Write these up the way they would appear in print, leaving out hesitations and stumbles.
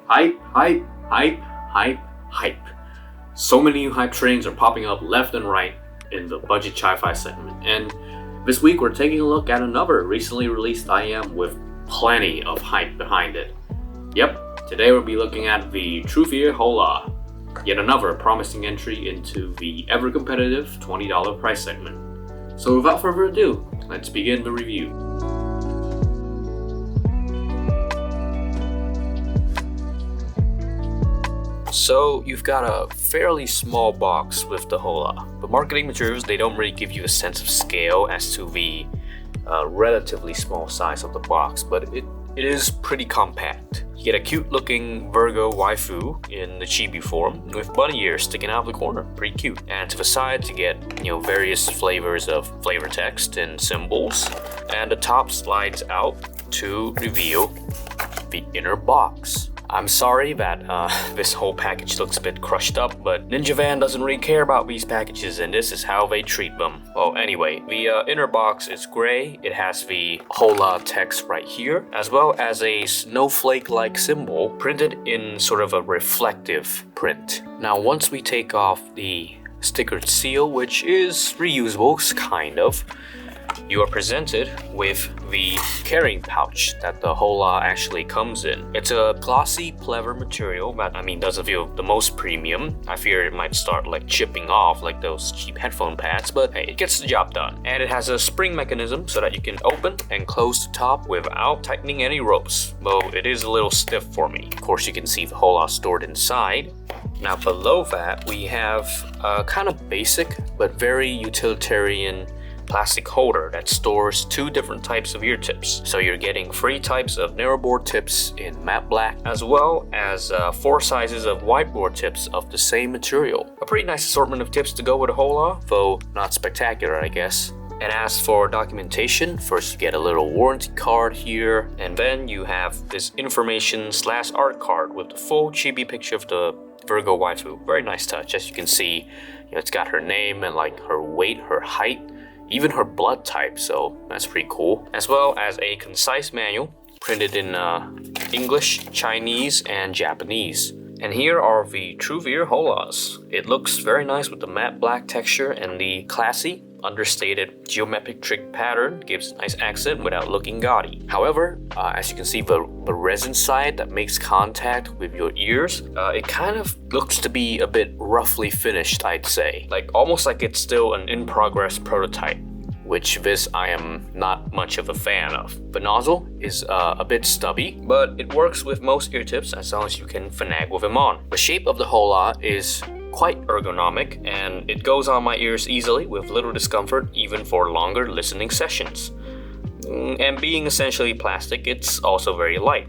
Hype, hype, hype, hype, hype. So many new hype trains are popping up left and right in the budget chi-fi segment, and this week we're taking a look at another recently released IM with plenty of hype behind it. Yep, today we'll be looking at the Truthear Hola, yet another promising entry into the ever-competitive $20 price segment. So without further ado, let's begin the review. So you've got a fairly small box with the Hola, but marketing materials, they don't really give you a sense of scale as to the relatively small size of the box, but it is pretty compact. You get a cute looking Virgo waifu in the chibi form with bunny ears sticking out of the corner, pretty cute. And to the sides you get various flavors of flavor text and symbols, and the top slides out to reveal the inner box. I'm sorry that this whole package looks a bit crushed up, but Ninja Van doesn't really care about these packages, and this is how they treat them. Well, anyway, the inner box is gray. It has the Hola text right here, as well as a snowflake-like symbol printed in sort of a reflective print. Now, once we take off the stickered seal, which is reusable, kind of, you are presented with the carrying pouch that the Hola actually comes in. It's a glossy, pleather material that, doesn't feel the most premium. I fear it might start chipping off like those cheap headphone pads, but hey, it gets the job done. And it has a spring mechanism so that you can open and close the top without tightening any ropes, though it is a little stiff for me. Of course, you can see the Hola stored inside. Now below that, we have a kind of basic but very utilitarian plastic holder that stores two different types of ear tips. So you're getting 3 types of narrowboard tips in matte black, as well as 4 sizes of whiteboard tips of the same material. A pretty nice assortment of tips to go with a Hola, though not spectacular, I guess. And as for documentation, first you get a little warranty card here, and then you have this information/art card with the full chibi picture of the Virgo waifu. Very nice touch. As you can see, it's got her name and her weight, her height, even her blood type, so that's pretty cool. As well as a concise manual printed in English, Chinese, and Japanese. And here are the Truthear Holas. It looks very nice with the matte black texture, and the classy, understated geometric pattern gives a nice accent without looking gaudy. However, as you can see, the resin side that makes contact with your ears, it kind of looks to be a bit roughly finished, I'd say. Almost like it's still an in-progress prototype, which this I am not much of a fan of. The nozzle is a bit stubby, but it works with most ear tips as long as you can finagle them on. The shape of the Hola is quite ergonomic, and it goes on my ears easily with little discomfort, even for longer listening sessions. And being essentially plastic, it's also very light.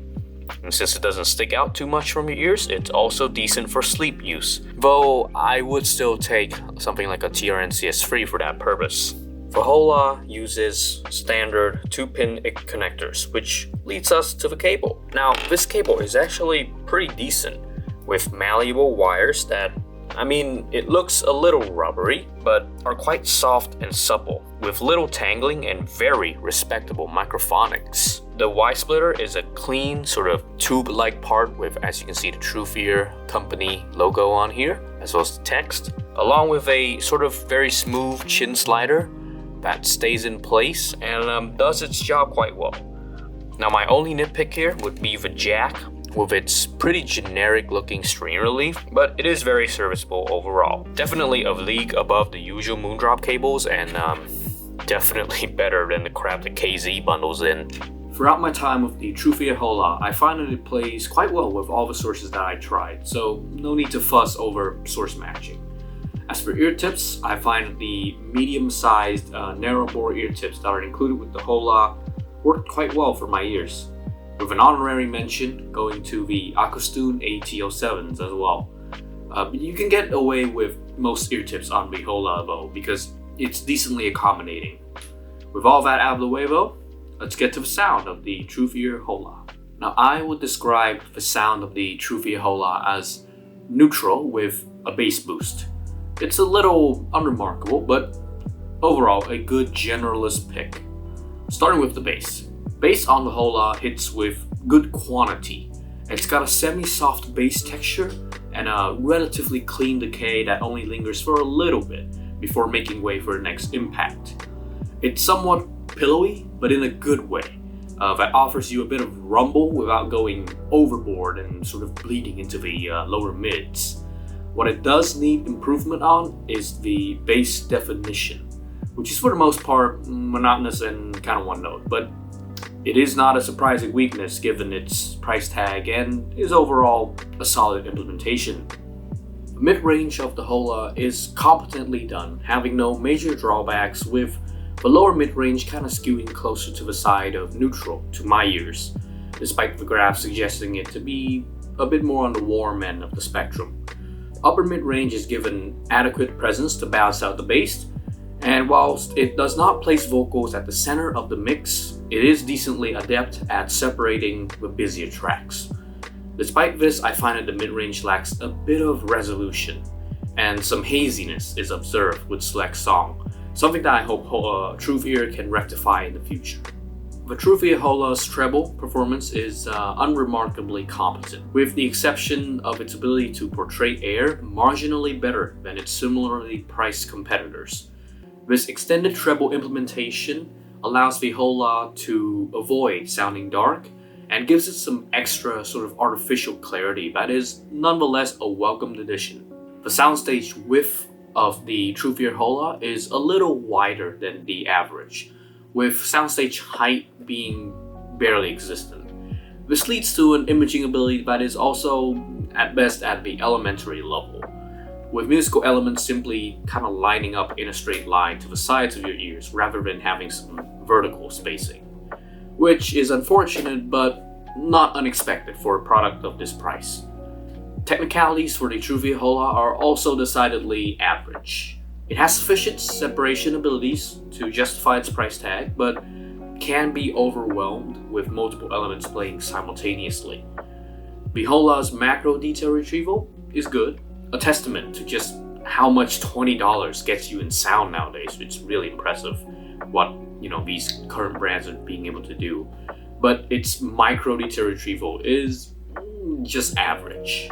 And since it doesn't stick out too much from your ears, it's also decent for sleep use. Though I would still take something like a TRNCS3 for that purpose. The Hola uses standard 2-pin IC connectors, which leads us to the cable. Now, this cable is actually pretty decent, with malleable wires that it looks a little rubbery, but are quite soft and supple, with little tangling and very respectable microphonics. The Y-splitter is a clean, sort of tube-like part with, as you can see, the Truthear company logo on here, as well as the text, along with a sort of very smooth chin slider that stays in place and does its job quite well. Now, my only nitpick here would be the jack, with its pretty generic looking screen relief, but it is very serviceable overall. Definitely a league above the usual Moondrop cables, and definitely better than the crap that KZ bundles in. Throughout my time with the Truthear Hola, I find that it plays quite well with all the sources that I tried, so no need to fuss over source matching. As for ear tips, I find the medium-sized narrow-bore ear tips that are included with the Hola worked quite well for my ears, with an honorary mention going to the Akustune AT07s as well. You can get away with most ear tips on the Hola though, because it's decently accommodating. With all that out of the way though, let's get to the sound of the Truthear Hola. Now, I would describe the sound of the Truthear Hola as neutral with a bass boost. It's a little unremarkable, but overall a good generalist pick. Starting with the bass. Bass on the Hola hits with good quantity, It's got a semi-soft bass texture and a relatively clean decay that only lingers for a little bit before making way for the next impact. It's somewhat pillowy, but in a good way, that offers you a bit of rumble without going overboard and sort of bleeding into the lower mids. What it does need improvement on is the bass definition, which is for the most part monotonous and kind of one note, but it is not a surprising weakness given its price tag and is overall a solid implementation. The mid-range of the Hola is competently done, having no major drawbacks, with the lower mid-range kind of skewing closer to the side of neutral to my ears, despite the graph suggesting it to be a bit more on the warm end of the spectrum. Upper mid-range is given adequate presence to balance out the bass, and whilst it does not place vocals at the center of the mix, it is decently adept at separating the busier tracks. Despite this, I find that the mid-range lacks a bit of resolution, and some haziness is observed with select song, something that I hope Truthear can rectify in the future. The Truthear Hola's treble performance is unremarkably competent, with the exception of its ability to portray air marginally better than its similarly priced competitors. This extended treble implementation allows the Hola to avoid sounding dark and gives it some extra sort of artificial clarity that is nonetheless a welcomed addition. The soundstage width of the Truthear Hola is a little wider than the average, with soundstage height being barely existent. This leads to an imaging ability that is also at best at the elementary level, with musical elements simply kind of lining up in a straight line to the sides of your ears rather than having some vertical spacing, which is unfortunate but not unexpected for a product of this price. Technicalities for the Truthear Hola are also decidedly average. It has sufficient separation abilities to justify its price tag, but can be overwhelmed with multiple elements playing simultaneously. The Hola's macro detail retrieval is good, a testament to just how much $20 gets you in sound nowadays. It's really impressive what these current brands are being able to do. But its micro detail retrieval is just average.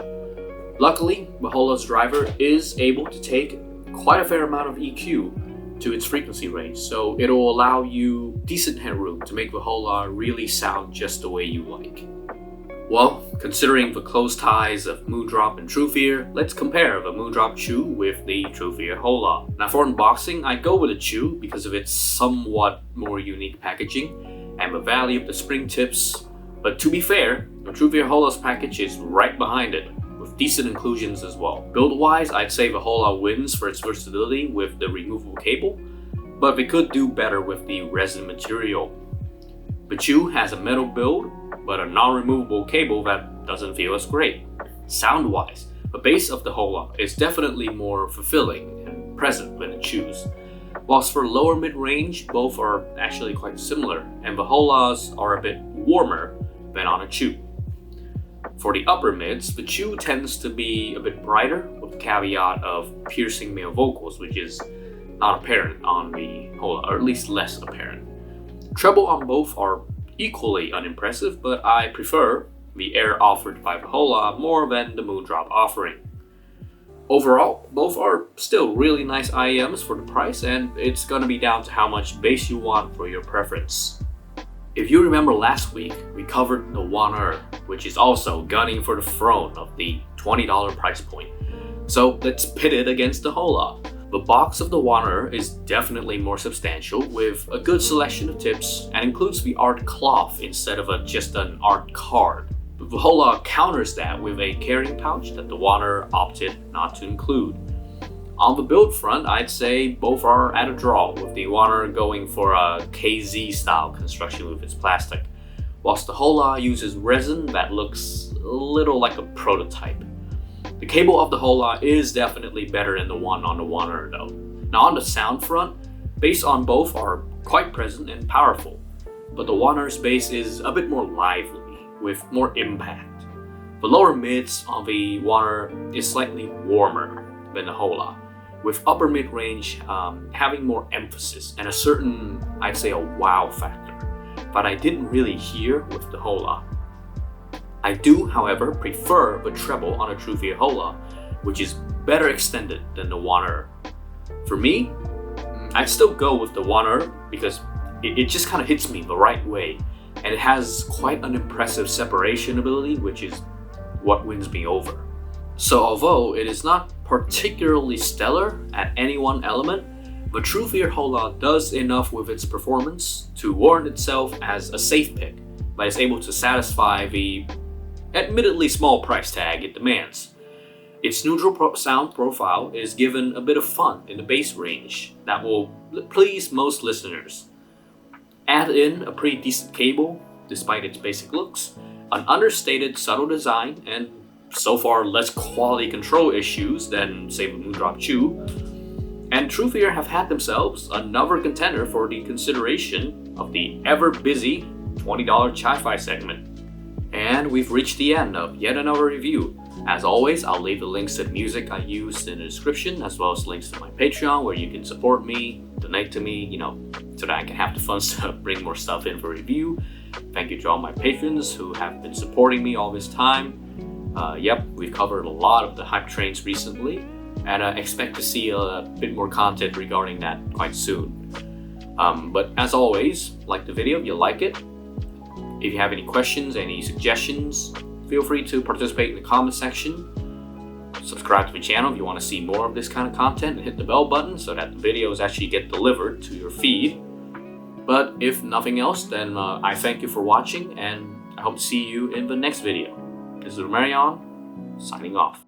Luckily, the Hola's driver is able to take quite a fair amount of EQ to its frequency range, so it'll allow you decent headroom to make the Hola really sound just the way you like. Well, considering the close ties of Moondrop and Truthear, let's compare the Moondrop Chew with the Truthear Hola. Now for unboxing, I'd go with the Chew because of its somewhat more unique packaging and the value of the spring tips, but to be fair, the Truthear Hola's package is right behind it, with decent inclusions as well. Build-wise, I'd say the Hola wins for its versatility with the removable cable, but they could do better with the resin material. The Chew has a metal build, but a non-removable cable that doesn't feel as great. Sound-wise, the bass of the Hola is definitely more fulfilling and present than the Chew's. Whilst for lower mid-range, both are actually quite similar, and the Holas are a bit warmer than on a Chew. For the upper mids, the Chew tends to be a bit brighter, with the caveat of piercing male vocals, which is not apparent on the Hola, or at least less apparent. Treble on both are equally unimpressive, but I prefer the air offered by the Hola more than the Moondrop offering. Overall, both are still really nice IEMs for the price, and it's gonna be down to how much bass you want for your preference. If you remember last week, we covered the Wan'er, which is also gunning for the throne of the $20 price point. So let's pit it against the Hola. The box of the Wan'er is definitely more substantial, with a good selection of tips, and includes the art cloth instead of just an art card. The Hola counters that with a carrying pouch that the Wan'er opted not to include. On the build front, I'd say both are at a draw, with the Wan'er going for a KZ style construction with its plastic, whilst the Hola uses resin that looks a little like a prototype. The cable of the Hola is definitely better than the one on the Wan'er though. Now on the sound front, bass on both are quite present and powerful, but the Wan'er's bass is a bit more lively, with more impact. The lower mids on the Wan'er is slightly warmer than the Hola, with upper mid-range having more emphasis and a certain, I'd say, a wow factor, that I didn't really hear with the Hola. I do, however, prefer the treble on a Truthear Hola, which is better extended than the Wan'er. For me, I'd still go with the Wan'er because it just kind of hits me the right way, and it has quite an impressive separation ability, which is what wins me over. So although it is not particularly stellar at any one element, the Truthear Hola does enough with its performance to warrant itself as a safe pick that is able to satisfy the admittedly small price tag it demands. Its neutral sound profile is given a bit of fun in the bass range that will please most listeners. Add in a pretty decent cable, despite its basic looks, an understated subtle design, and so far less quality control issues than, say, the Moondrop Chew, and Truthear have had themselves another contender for the consideration of the ever-busy $20 Chi-Fi segment. And we've reached the end of yet another review. As always, I'll leave the links to the music I used in the description, as well as links to my Patreon where you can support me, donate to me, so that I can have the funds to bring more stuff in for review. Thank you to all my patrons who have been supporting me all this time. Yep, we've covered a lot of the hype trains recently, and I expect to see a bit more content regarding that quite soon. But as always, like the video if you like it. If you have any questions, any suggestions, feel free to participate in the comment section. Subscribe to the channel if you want to see more of this kind of content, and hit the bell button so that the videos actually get delivered to your feed. But if nothing else, then I thank you for watching, and I hope to see you in the next video. This is Marion, signing off.